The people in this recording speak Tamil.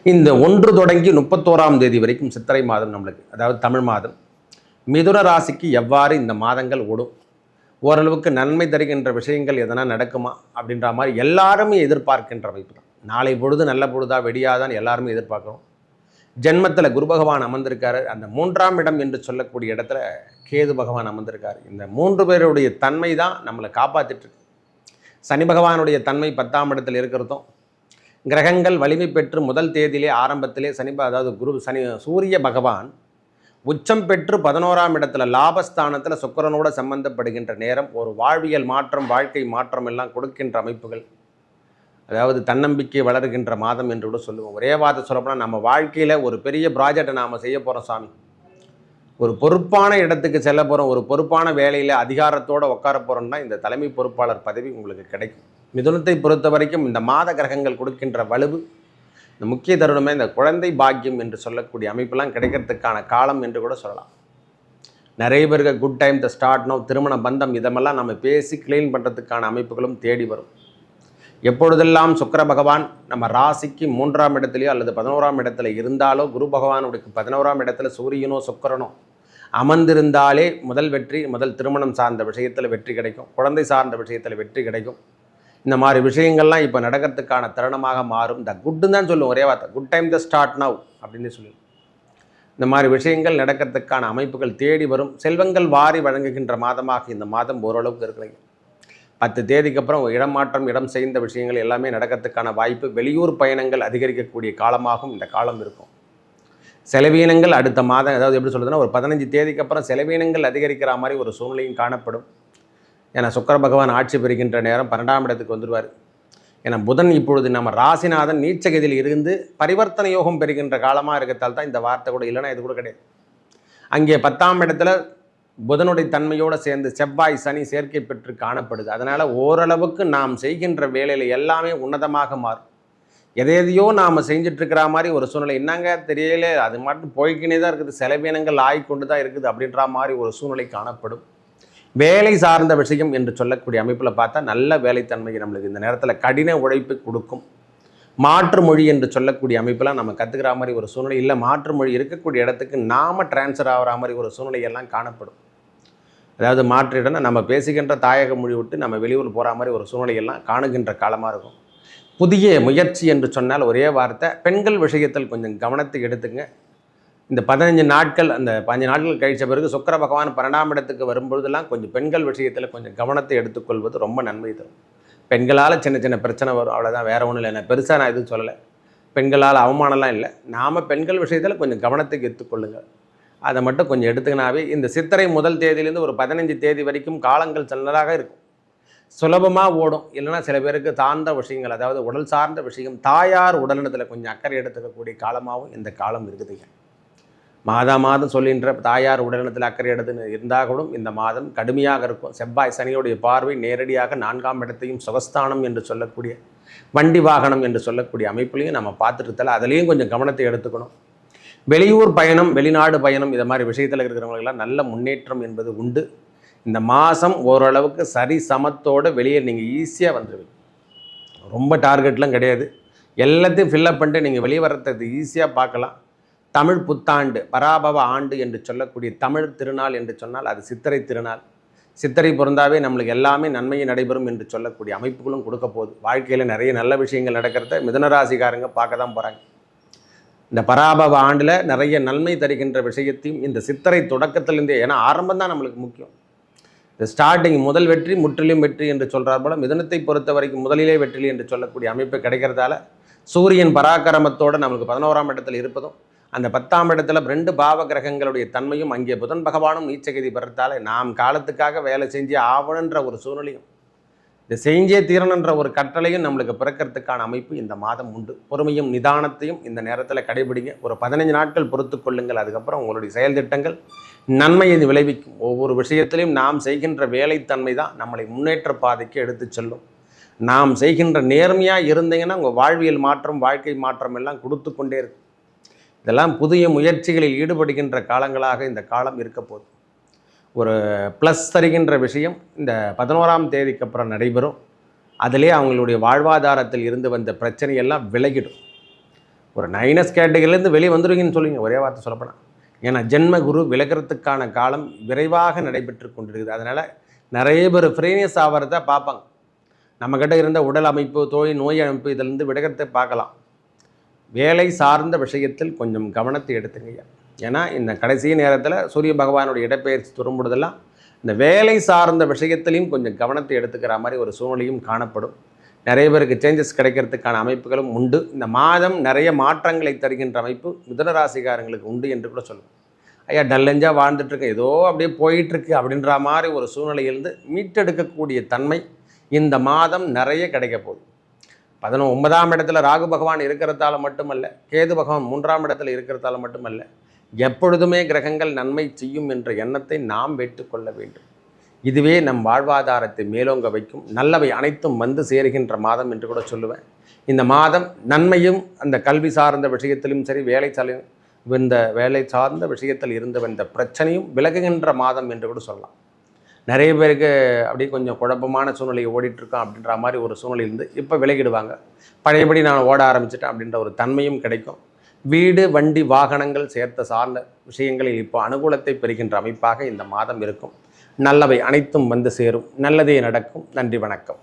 இந்த 1 தொடங்கி 31ஆம் தேதி வரைக்கும் சித்திரை மாதம் நம்மளுக்கு, அதாவது தமிழ் மாதம், மிதுன ராசிக்கு எவ்வாறு இந்த மாதங்கள் ஓடும், ஓரளவுக்கு நன்மை தருகின்ற விஷயங்கள் எதனா நடக்குமா அப்படின்ற மாதிரி எல்லாருமே எதிர்பார்க்கின்ற அமைப்பு தான். நாளை பொழுது நல்ல பொழுதா வெடியாதான் எல்லாருமே எதிர்பார்க்குறோம். ஜென்மத்தில் குரு பகவான் அமர்ந்திருக்காரு. அந்த 3ஆம் இடம் என்று சொல்லக்கூடிய இடத்துல கேது பகவான் அமர்ந்திருக்காரு. இந்த 3 பேருடைய தன்மை தான் நம்மளை காப்பாற்றிட்டு இருக்கு. சனி பகவானுடைய தன்மை 10ஆம் இடத்தில் இருக்கிறதும், கிரகங்கள் வலிமை பெற்று முதல் தேதியிலே ஆரம்பத்திலே சூரிய பகவான் உச்சம் பெற்று 11ஆம் இடத்துல லாபஸ்தானத்தில் சுக்கிரனோடு சம்பந்தப்படுகின்ற நேரம் ஒரு வாழ்வியல் மாற்றம், வாழ்க்கை மாற்றம் எல்லாம் கொடுக்கின்ற அமைப்புகள், அதாவது தன்னம்பிக்கை வளர்கின்ற மாதம் என்று கூட சொல்லுவோம். ஒரே வார்த்தை சொல்லப்போனால், நம்ம வாழ்க்கையில் ஒரு பெரிய ப்ராஜெக்டை நாம் செய்ய போகிறோம் சாமி, ஒரு பொறுப்பான இடத்துக்கு செல்ல போகிறோம், ஒரு பொறுப்பான வேலையில் அதிகாரத்தோடு உட்கார போகிறோம்னா இந்த தலைமை பொறுப்பாளர் பதவி உங்களுக்கு கிடைக்கும். மிதுனத்தை பொறுத்த வரைக்கும் இந்த மாத கிரகங்கள் கொடுக்கின்ற வலுவு, இந்த முக்கிய தருணமே இந்த குழந்தை பாக்கியம் என்று சொல்லக்கூடிய அமைப்பெல்லாம் கிடைக்கிறதுக்கான காலம் என்று கூட சொல்லலாம். நிறைய பேருக்கு good time to start no, திருமண பந்தம், இதெல்லாம் நம்ம பேசி கிளீன் பண்ணுறதுக்கான அமைப்புகளும் தேடி வரும். எப்பொழுதெல்லாம் சுக்கிர பகவான் நம்ம ராசிக்கு 3ஆம் இடத்துலையோ அல்லது 11ஆம் இடத்துல இருந்தாலோ, குரு பகவானுடைய 11ஆம் இடத்துல சூரியனோ சுக்கிரனோ அமர்ந்திருந்தாலே முதல் வெற்றி, முதல் திருமணம் சார்ந்த விஷயத்தில் வெற்றி கிடைக்கும், குழந்தை சார்ந்த விஷயத்தில் வெற்றி கிடைக்கும். இந்த மாதிரி விஷயங்கள்லாம் இப்போ நடக்கிறதுக்கான தருணமாக மாறும். இந்த குட்டுன்னு தான் சொல்லுவோம், ஒரே வார்த்தை, good time to start now அப்படின்னு சொல்லி இந்த மாதிரி விஷயங்கள் நடக்கிறதுக்கான அமைப்புகள் தேடி வரும். செல்வங்கள் வாரி வழங்குகின்ற மாதமாக இந்த மாதம் ஓரளவுக்கு இருக்கிறீங்க. 10 தேதிக்கு அப்புறம் இடம் மாற்றம், இடம் சேர்ந்த விஷயங்கள் எல்லாமே நடக்கிறதுக்கான வாய்ப்பு, வெளியூர் பயணங்கள் அதிகரிக்கக்கூடிய காலமாகவும் இந்த காலம் இருக்கும். செலவீனங்கள் அடுத்த மாதம், அதாவது எப்படி சொல்கிறதுனா, ஒரு 15 தேதிக்கு அப்புறம் செலவீனங்கள் அதிகரிக்கிற மாதிரி ஒரு சூழ்நிலையும் காணப்படும். ஏன்னா சுக்கிர பகவான் ஆட்சி பெறுகின்ற நேரம் 12ஆம் இடத்துக்கு வந்துடுவார். ஏன்னா புதன் இப்பொழுது நம்ம ராசிநாதன் நீச்சகதியில் இருந்து பரிவர்த்தனை யோகம் பெறுகின்ற காலமாக இருக்கிறதால் தான் இந்த வார்த்தை கூட, இல்லைன்னா இது கூட கிடையாது. அங்கே 10ஆம் இடத்துல புதனுடைய தன்மையோடு சேர்ந்து செவ்வாய் சனி சேர்க்கை பெற்று காணப்படுது. அதனால் ஓரளவுக்கு நாம் செய்கின்ற வேலையில் எல்லாமே உன்னதமாக மாறும். எதையோ நாம் செஞ்சிட்ருக்கிற மாதிரி ஒரு சூழ்நிலை, என்னங்க தெரியல, அது மட்டும் போய்க்கினே தான் இருக்குது, செலவீனங்கள் ஆகிக்கொண்டு தான் இருக்குது அப்படின்ற மாதிரி ஒரு சூழ்நிலை காணப்படும். வேலை சார்ந்த விஷயம் என்று சொல்லக்கூடிய அமைப்பில் பார்த்தா நல்ல வேலைத்தன்மையை நம்மளுக்கு இந்த நேரத்தில் கடின உழைப்பு கொடுக்கும். மாற்று மொழி என்று சொல்லக்கூடிய அமைப்பெல்லாம் நம்ம கற்றுக்கிற மாதிரி ஒரு சூழ்நிலை இல்லை, மாற்று மொழி இருக்கக்கூடிய இடத்துக்கு நாம் டிரான்ஸ்ஃபர் ஆகிற மாதிரி ஒரு சூழ்நிலையெல்லாம் காணப்படும். அதாவது மாற்று இடம்னா நம்ம பேசுகின்ற தாயக மொழி விட்டு நம்ம வெளியூர் போகிற மாதிரி ஒரு சூழ்நிலையெல்லாம் காணுகின்ற காலமாக இருக்கும். புதிய முயற்சி என்று சொன்னால் ஒரே வார்த்தை, பெண்கள் விஷயத்தில் கொஞ்சம் கவனத்தை எடுத்துங்க. இந்த 15 நாட்கள், அந்த 15 நாட்கள் கழித்த பிறகு சுக்கிர பகவான் 12ஆம் இடத்துக்கு வரும்பொழுதெல்லாம் கொஞ்சம் பெண்கள் விஷயத்தில் கொஞ்சம் கவனத்தை எடுத்துக்கொள்வது ரொம்ப நன்மை தரும். பெண்களால் சின்ன சின்ன பிரச்சனை வரும், அவ்வளோதான், வேறு ஒன்றும் இல்லை. பெருசாக நான் எதுவும் சொல்லலை, பெண்களால் அவமானம்லாம் இல்லை. நாம் பெண்கள் விஷயத்தில் கொஞ்சம் கவனத்துக்கு எடுத்துக்கொள்ளுங்கள். அதை மட்டும் கொஞ்சம் எடுத்துக்கினாவே இந்த சித்திரை முதல் தேதியிலேருந்து ஒரு 15 தேதி வரைக்கும் காலங்கள் சிலராக இருக்கும், சுலபமாக ஓடும். இல்லைனா சில பேருக்கு சார்ந்த விஷயங்கள், அதாவது உடல் சார்ந்த விஷயம், தாயார் உடல்நலத்தில் கொஞ்சம் அக்கறை எடுத்துக்கக்கூடிய காலமாகவும் இந்த காலம் இருக்குதுங்க. மாதம் சொல்கின்ற தாயார் உடல்நலத்தில் அக்கறை எடுத்துன்னு இருந்தால் கூட இந்த மாதம் கடுமையாக இருக்கும். செவ்வாய் சனியுடைய பார்வை நேரடியாக 4ஆம் இடத்தையும் சுகஸ்தானம் என்று சொல்லக்கூடிய வண்டி வாகனம் என்று சொல்லக்கூடிய அமைப்புலையும் நம்ம பார்த்துட்டு இருந்தாலும் அதுலேயும் கொஞ்சம் கவனத்தை எடுத்துக்கணும். வெளியூர் பயணம், வெளிநாடு பயணம், இதை மாதிரி விஷயத்தில் இருக்கிறவங்களுக்கெல்லாம் நல்ல முன்னேற்றம் என்பது உண்டு. இந்த மாதம் ஓரளவுக்கு சரி சமத்தோடு வெளியே நீங்கள் ஈஸியாக வந்துடுவீங்க. ரொம்ப டார்கெட்லாம் கிடையாது, எல்லாத்தையும் ஃபில்லப் பண்ணிட்டு நீங்கள் வெளியே வர்றது ஈஸியாக பார்க்கலாம். தமிழ் புத்தாண்டு, பராபவ ஆண்டு என்று சொல்லக்கூடிய தமிழ் திருநாள் என்று சொன்னால் அது சித்திரை திருநாள். சித்திரை பிறந்தாவே நம்மளுக்கு எல்லாமே நன்மையை நடைபெறும் என்று சொல்லக்கூடிய அமைப்புகளும் கொடுக்க போகுது. வாழ்க்கையில் நிறைய நல்ல விஷயங்கள் நடக்கிறத மிதுனராசிக்காரங்க பார்க்க தான் போகிறாங்க. இந்த பராபவ ஆண்டில் நிறைய நன்மை தருகின்ற விஷயத்தையும் இந்த சித்திரை தொடக்கத்திலேருந்தே, ஏன்னா ஆரம்பம் தான் நம்மளுக்கு முக்கியம். இந்த ஸ்டார்டிங் முதல் வெற்றி முற்றிலும் வெற்றி என்று சொல்கிறார் போல, மிதுனத்தை பொறுத்த வரைக்கும் முதலிலே வெற்றி என்று சொல்லக்கூடிய அமைப்பு கிடைக்கிறதால சூரியன் பராக்கிரமத்தோடு நம்மளுக்கு 11ஆம் இடத்தில் இருப்பதும், அந்த 10ஆம் இடத்துல 2 பாவ கிரகங்களுடைய தன்மையும், அங்கே புதன் பகவானும் நீச்சகதி பெறத்தாலே நாம் காலத்துக்காக வேலை செஞ்சே ஆவணுன்ற ஒரு சூழ்நிலையும், இந்த செஞ்சே தீரணுன்ற ஒரு கட்டளையும் நம்மளுக்கு பிறக்கிறதுக்கான அமைப்பு இந்த மாதம் உண்டு. பொறுமையும் நிதானத்தையும் இந்த நேரத்தில் கடைபிடிங்க. ஒரு 15 நாட்கள் பொறுத்து கொள்ளுங்கள். அதுக்கப்புறம் உங்களுடைய செயல் திட்டங்கள் நன்மையை விளைவிக்கும். ஒவ்வொரு விஷயத்திலையும் நாம் செய்கின்ற வேலைத்தன்மை தான் நம்மளை முன்னேற்ற பாதைக்கு எடுத்து செல்லும். நாம் செய்கின்ற நேர்மையாக இருந்தீங்கன்னா உங்கள் வாழ்வியல் மாற்றம், வாழ்க்கை மாற்றம் எல்லாம் கொடுத்து கொண்டே இருக்கும். இதெல்லாம் புதிய முயற்சிகளில் ஈடுபடுகின்ற காலங்களாக இந்த காலம் இருக்க போகுது. ஒரு ப்ளஸ் தருகின்ற விஷயம் இந்த 11ஆம் தேதிக்கு அப்புறம் நடைபெறும். அதிலே அவங்களுடைய வாழ்வாதாரத்தில் இருந்து வந்த பிரச்சனையெல்லாம் விலகிடும். ஒரு மைனஸ் கேட்டகரியிலேருந்து வெளியே வந்துடுவீங்கன்னு சொல்லுவீங்க, ஒரே வார்த்தை சொல்லப்போனால். ஏன்னா ஜென்ம குரு விலகிறதுக்கான காலம் விரைவாக நடைபெற்று கொண்டிருக்குது. அதனால் நிறைய பேர் ஃப்ரீனஸ் ஆகிறத பார்ப்பாங்க. நம்மக்கிட்ட இருந்த உடல் அமைப்பு, நோய் அமைப்பு இதிலிருந்து விலகிறத பார்க்கலாம். வேலை சார்ந்த விஷயத்தில் கொஞ்சம் கவனத்தை எடுத்துங்க. ஏன்னா இந்த கடைசி நேரத்தில் சூரிய பகவானுடைய இடப்பெயர்ச்சி துரும்புடுதெல்லாம் இந்த வேலை சார்ந்த விஷயத்திலையும் கொஞ்சம் கவனத்தை எடுத்துக்கிற மாதிரி ஒரு சூழ்நிலையும் காணப்படும். நிறைய பேருக்கு சேஞ்சஸ் கிடைக்கிறதுக்கான அமைப்புகளும் உண்டு. இந்த மாதம் நிறைய மாற்றங்களை தருகின்ற அமைப்பு மிதுன ராசிக்காரங்களுக்கு உண்டு என்று கூட சொல்லுவோம். ஐயா டல்லஞ்சாக வாழ்ந்துட்டுருக்கு, ஏதோ அப்படியே போயிட்டுருக்கு அப்படின்ற மாதிரி ஒரு சூழ்நிலையிலிருந்து மீட்டெடுக்கக்கூடிய தன்மை இந்த மாதம் நிறைய கிடைக்க போகுது. 19ஆம் இடத்துல ராகு பகவான் இருக்கிறதால மட்டுமல்ல, கேது பகவான் 3ஆம் இடத்துல இருக்கிறதால மட்டுமல்ல, எப்பொழுதுமே கிரகங்கள் நன்மை செய்யும் என்ற எண்ணத்தை நாம் வைத்துக்கொள்ள வேண்டும். இதுவே நம் வாழ்வாதாரத்தை மேலோங்க வைக்கும். நல்லவை அனைத்தும் வந்து சேருகின்ற மாதம் என்று கூட சொல்லுவேன். இந்த மாதம் நன்மையும் அந்த கல்வி சார்ந்த விஷயத்திலும் சரி, வேலை சார்ந்த விஷயத்தில் இருந்த இந்த பிரச்சனையும் விலகுகின்ற மாதம் என்று கூட சொல்லலாம். நிறைய பேருக்கு அப்படியே கொஞ்சம் குழப்பமான சூழ்நிலையை ஓடிட்டுருக்கோம் அப்படின்ற மாதிரி ஒரு சூழ்நிலையிலிருந்து இப்போ விலகிடுவாங்க. பழையபடி நான் ஓட ஆரம்பிச்சிட்டேன் அப்படின்ற ஒரு தன்மையும் கிடைக்கும். வீடு, வண்டி, வாகனங்கள் சேர்த்த சார்ந்த விஷயங்களில் இப்போ அனுகூலத்தை பெறுகின்ற அமைப்பாக இந்த மாதம் இருக்கும். நல்லவை அனைத்தும் வந்து சேரும். நல்லதே நடக்கும். நன்றி, வணக்கம்.